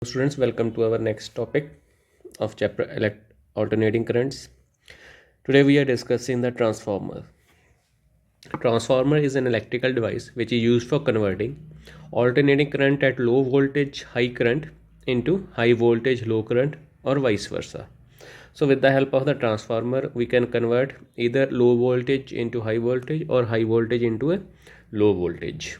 Students, welcome to our next topic of chapter alternating currents. Today we are discussing the transformer. Transformer is an electrical device which is used for converting alternating current at low voltage high current into high voltage low current or vice versa. So with the help of the transformer we can convert either low voltage into high voltage or high voltage into a low voltage.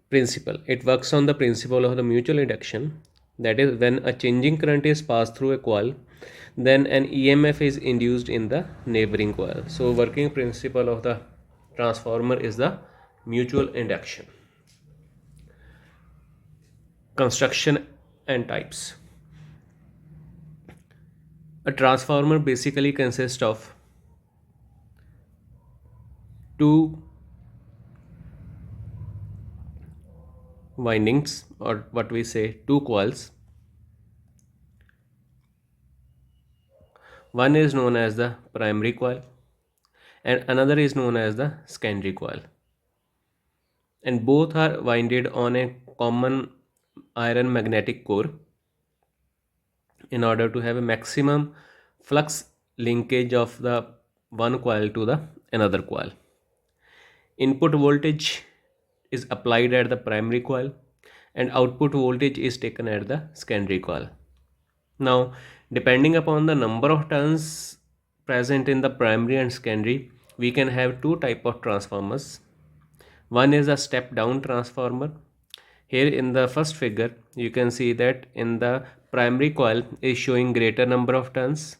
Principle. It works on the principle of the mutual induction. That is, when a changing current is passed through a coil, then an EMF is induced in the neighboring coil. So working principle of the transformer is the mutual induction. Construction and types. A transformer basically consists of two windings, or what we say two coils. One is known as the primary coil and another is known as the secondary coil, and both are winded on a common iron magnetic core in order to have a maximum flux linkage of the one coil to the another coil. Input voltage is applied at the primary coil and output voltage is taken at the secondary coil. Now, depending upon the number of turns present in the primary and secondary, we can have two type of transformers. One is a step down transformer. Here in the first figure you can see that in the primary coil is showing greater number of turns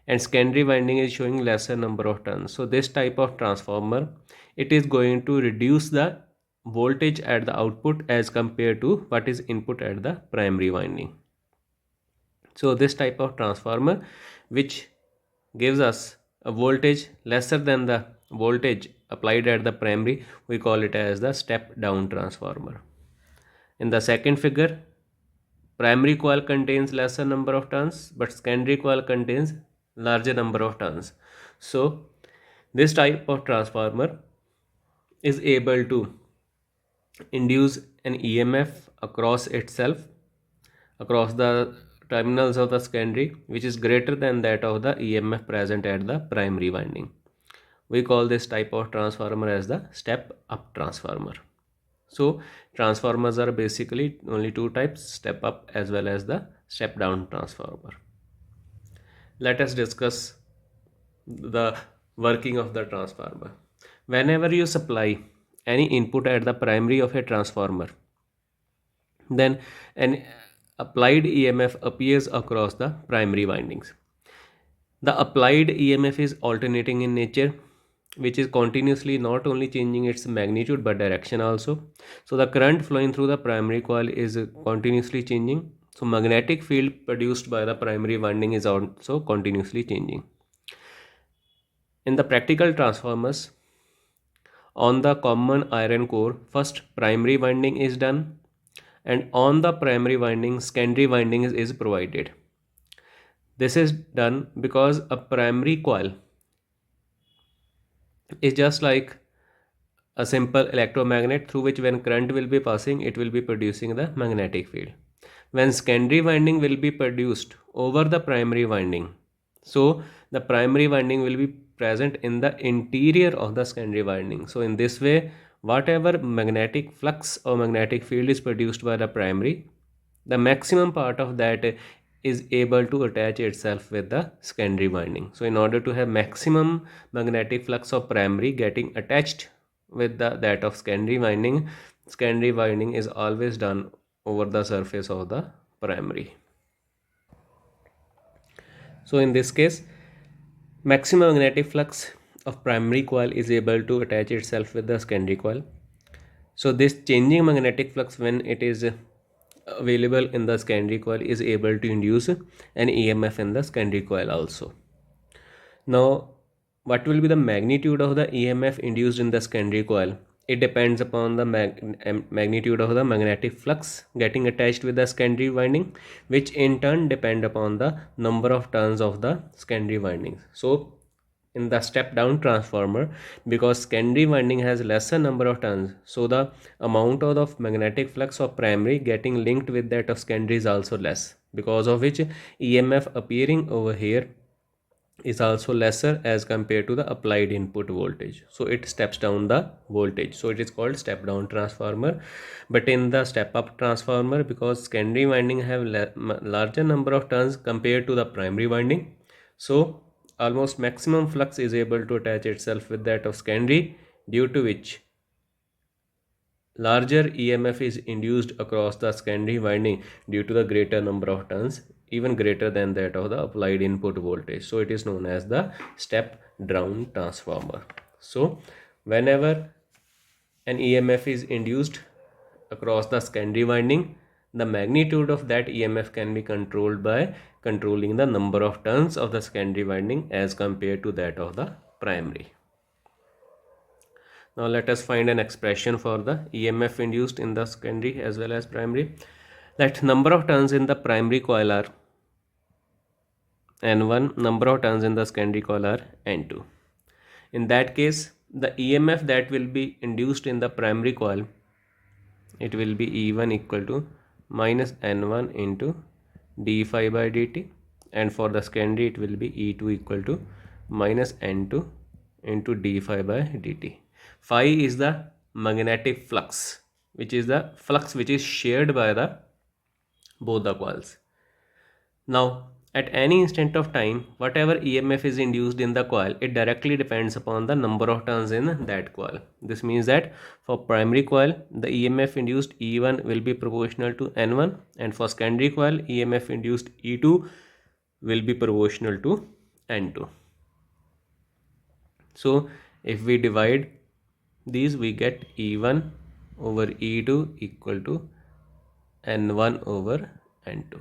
and secondary winding is showing lesser number of turns. So this type of transformer, it is going to reduce the voltage at the output as compared to what is input at the primary winding. So this type of transformer which gives us a voltage lesser than the voltage applied at the primary, we call it as the step down transformer. In the second figure, primary coil contains lesser number of turns but secondary coil contains larger number of turns. So this type of transformer is able to induce an EMF across itself, across the terminals of the secondary, which is greater than that of the EMF present at the primary winding. We call this type of transformer as the step up transformer. So transformers are basically only two types, step up as well as the step down transformer. Let us discuss the working of the transformer. Whenever you supply any input at the primary of a transformer, then an applied EMF appears across the primary windings. The applied EMF is alternating in nature, which is continuously not only changing its magnitude but direction also. So the current flowing through the primary coil is continuously changing. So magnetic field produced by the primary winding is also continuously changing. In the practical transformers, on the common iron core, first primary winding is done and on the primary winding secondary winding is provided. This is done because a primary coil is just like a simple electromagnet through which when current will be passing it will be producing the magnetic field. When secondary winding will be produced over the primary winding, so the primary winding will be present in the interior of the secondary winding. So in this way, whatever magnetic flux or magnetic field is produced by the primary, the maximum part of that is able to attach itself with the secondary winding. So in order to have maximum magnetic flux of primary getting attached with that of secondary winding is always done over the surface of the primary. So in this case, maximum magnetic flux of primary coil is able to attach itself with the secondary coil. So this changing magnetic flux when it is available in the secondary coil is able to induce an EMF in the secondary coil also. Now, what will be the magnitude of the EMF induced in the secondary coil? It depends upon the magnitude of the magnetic flux getting attached with the secondary winding, which in turn depend upon the number of turns of the secondary windings. So in the step down transformer, because secondary winding has lesser number of turns, so the amount of the magnetic flux of primary getting linked with that of secondary is also less, because of which EMF appearing over here is also lesser as compared to the applied input voltage, so it steps down the voltage, so it is called step down transformer. But in the step up transformer, because secondary winding have larger number of turns compared to the primary winding, so almost maximum flux is able to attach itself with that of secondary, due to which larger EMF is induced across the secondary winding due to the greater number of turns, even greater than that of the applied input voltage. So it is known as the step down transformer. So whenever an EMF is induced across the secondary winding, the magnitude of that EMF can be controlled by controlling the number of turns of the secondary winding as compared to that of the primary. Now let us find an expression for the EMF induced in the secondary as well as primary. Let number of turns in the primary coil are N1, number of turns in the secondary coil are N2. In that case, the EMF that will be induced in the primary coil, it will be E1 equal to minus N1 into d phi by dt, and for the secondary it will be E2 equal to minus N2 into d phi by dt. Phi is the magnetic flux, which is the flux which is shared by the both the coils. Now at any instant of time, whatever EMF is induced in the coil, it directly depends upon the number of turns in that coil. This means that for primary coil, the EMF induced E1 will be proportional to N1, and for secondary coil, EMF induced E2 will be proportional to N2. So if we divide these, we get E1 over E2 equal to N1 over N2.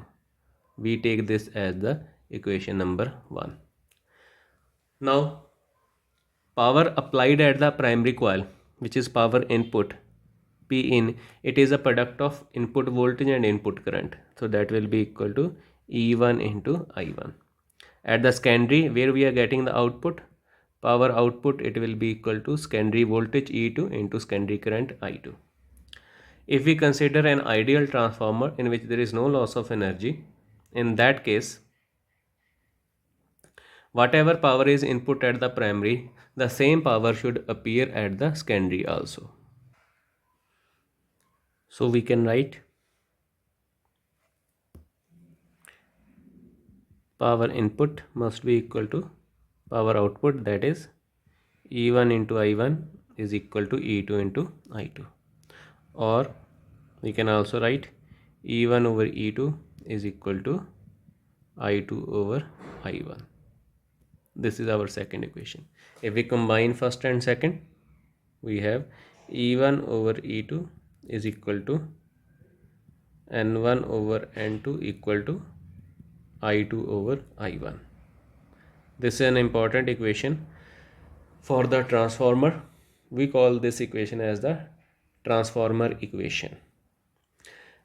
We take this as the equation number 1. Now power applied at the primary coil, which is power input, P in, it is a product of input voltage and input current, so that will be equal to E1 into I1. At the secondary, where we are getting the output, power output, it will be equal to secondary voltage E2 into secondary current I2. If we consider an ideal transformer in which there is no loss of energy, in that case, whatever power is input at the primary, the same power should appear at the secondary also. So we can write power input must be equal to power output, that is E1 into I1 is equal to E2 into I2, or we can also write E1 over E2 is equal to I2 over I1. This is our second equation. If we combine first and second, we have E1 over E2 is equal to N1 over N2 equal to I2 over I1. This is an important equation for the transformer. We call this equation as the transformer equation.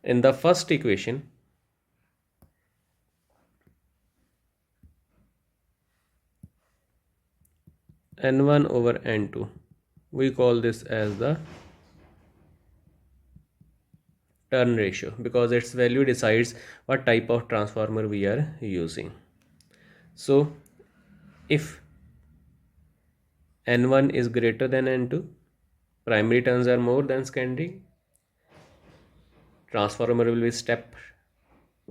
In the first equation, N1 over N2, we call this as the turn ratio, because its value decides what type of transformer we are using. So if N1 is greater than N2, primary turns are more than secondary, transformer will be step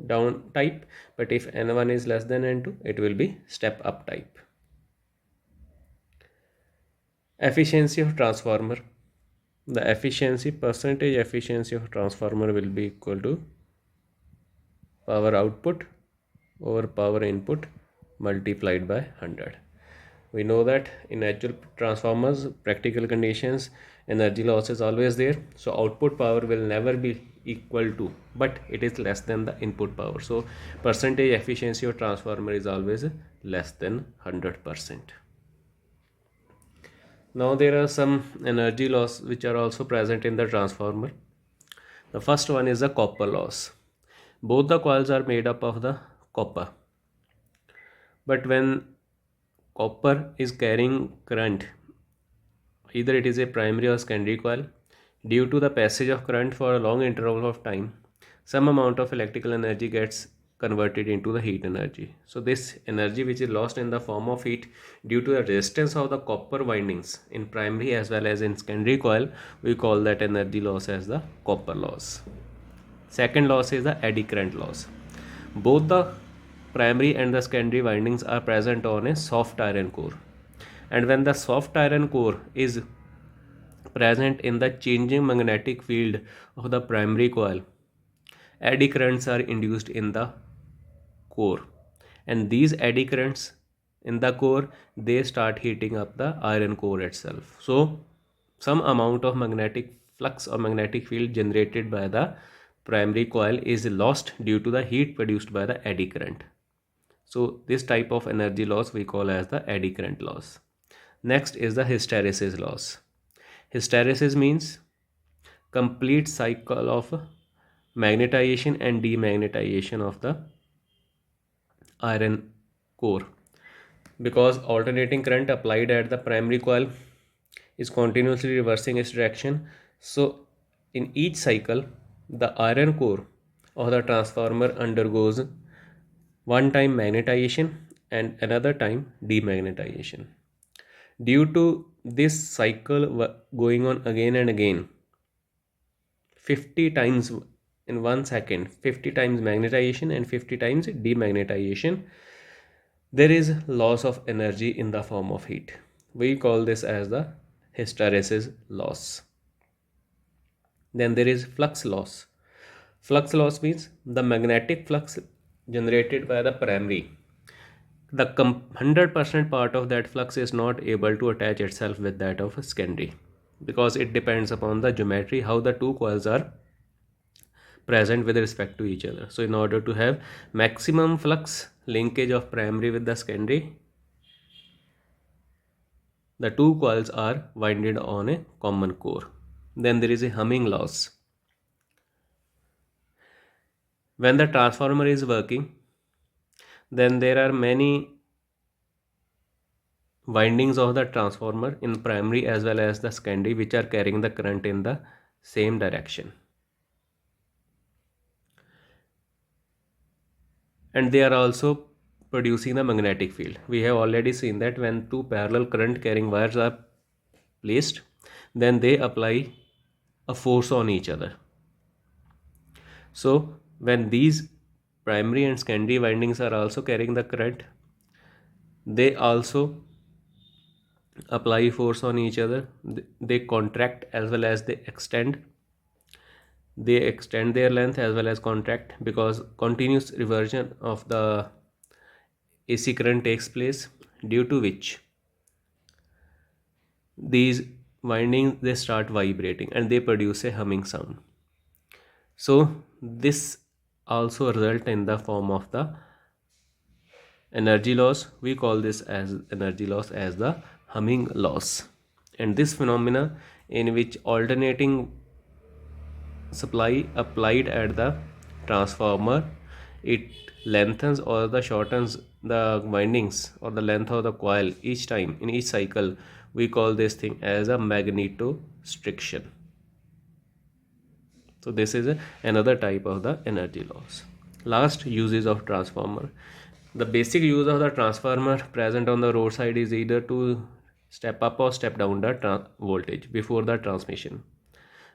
down type, but if N1 is less than N2, it will be step up type. Efficiency of transformer, the percentage efficiency of transformer will be equal to power output over power input multiplied by 100. We know that in actual transformers, practical conditions, energy loss is always there, so output power will never be equal to, but it is less than the input power, so percentage efficiency of transformer is always less than 100%. Now there are some energy loss which are also present in the transformer. The first one is the copper loss. Both the coils are made up of the copper, but when copper is carrying current, either it is a primary or secondary coil. Due to the passage of current for a long interval of time, some amount of electrical energy gets converted into the heat energy. So this energy which is lost in the form of heat due to the resistance of the copper windings in primary as well as in secondary coil, we call that energy loss as the copper loss. Second loss is the eddy current loss. Both the primary and the secondary windings are present on a soft iron core, and when the soft iron core is present in the changing magnetic field of the primary coil, eddy currents are induced in the core, and these eddy currents in the core, they start heating up the iron core itself. So some amount of magnetic flux or magnetic field generated by the primary coil is lost due to the heat produced by the eddy current. So this type of energy loss we call as the eddy current loss. Next is the hysteresis loss. Hysteresis means complete cycle of magnetization and demagnetization of the iron core, because alternating current applied at the primary coil is continuously reversing its direction. So in each cycle the iron core of the transformer undergoes one time magnetization and another time demagnetization. Due to this cycle going on again and again 50 times in 1 second, 50 times magnetization and 50 times demagnetization, there is loss of energy in the form of heat. We call this as the hysteresis loss. Then there is flux loss. Flux loss means the magnetic flux generated by the primary, the 100% part of that flux is not able to attach itself with that of secondary, because it depends upon the geometry how the two coils are present with respect to each other. So in order to have maximum flux linkage of primary with the secondary, the two coils are winded on a common core. Then there is a humming loss. When the transformer is working, then there are many windings of the transformer in primary as well as the secondary which are carrying the current in the same direction, and they are also producing the magnetic field. We have already seen that when two parallel current carrying wires are placed, then they apply a force on each other. So when these primary and secondary windings are also carrying the current, they also apply force on each other. They contract as well as they extend. They extend their length as well as contract, because continuous reversion of the AC current takes place, due to which these windings they start vibrating and they produce a humming sound. So this also result in the form of the energy loss. We call this as energy loss as the humming loss. And this phenomena, in which alternating supply applied at the transformer, it lengthens or the shortens the windings or the length of the coil each time in each cycle, we call this thing as a magnetostriction. So this is another type of the energy loss. Last, uses of transformer. The basic use of the transformer present on the roadside is either to step up or step down the voltage before the transmission.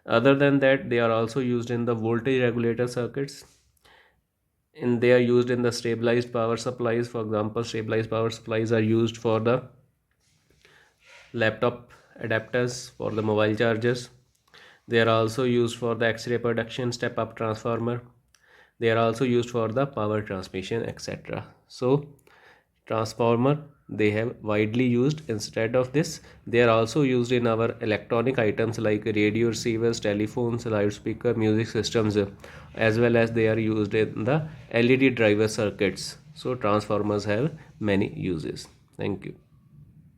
Other than that, they are also used in the voltage regulator circuits, and they are used in the stabilized power supplies. For example, stabilized power supplies are used for the laptop adapters, for the mobile chargers. They are also used for the X-ray production step up transformer. They are also used for the power transmission, etc. So transformer, they have widely used. Instead of this, they are also used in our electronic items like radio receivers, telephones, loudspeaker, music systems, as well as they are used in the LED driver circuits. So transformers have many uses. Thank you.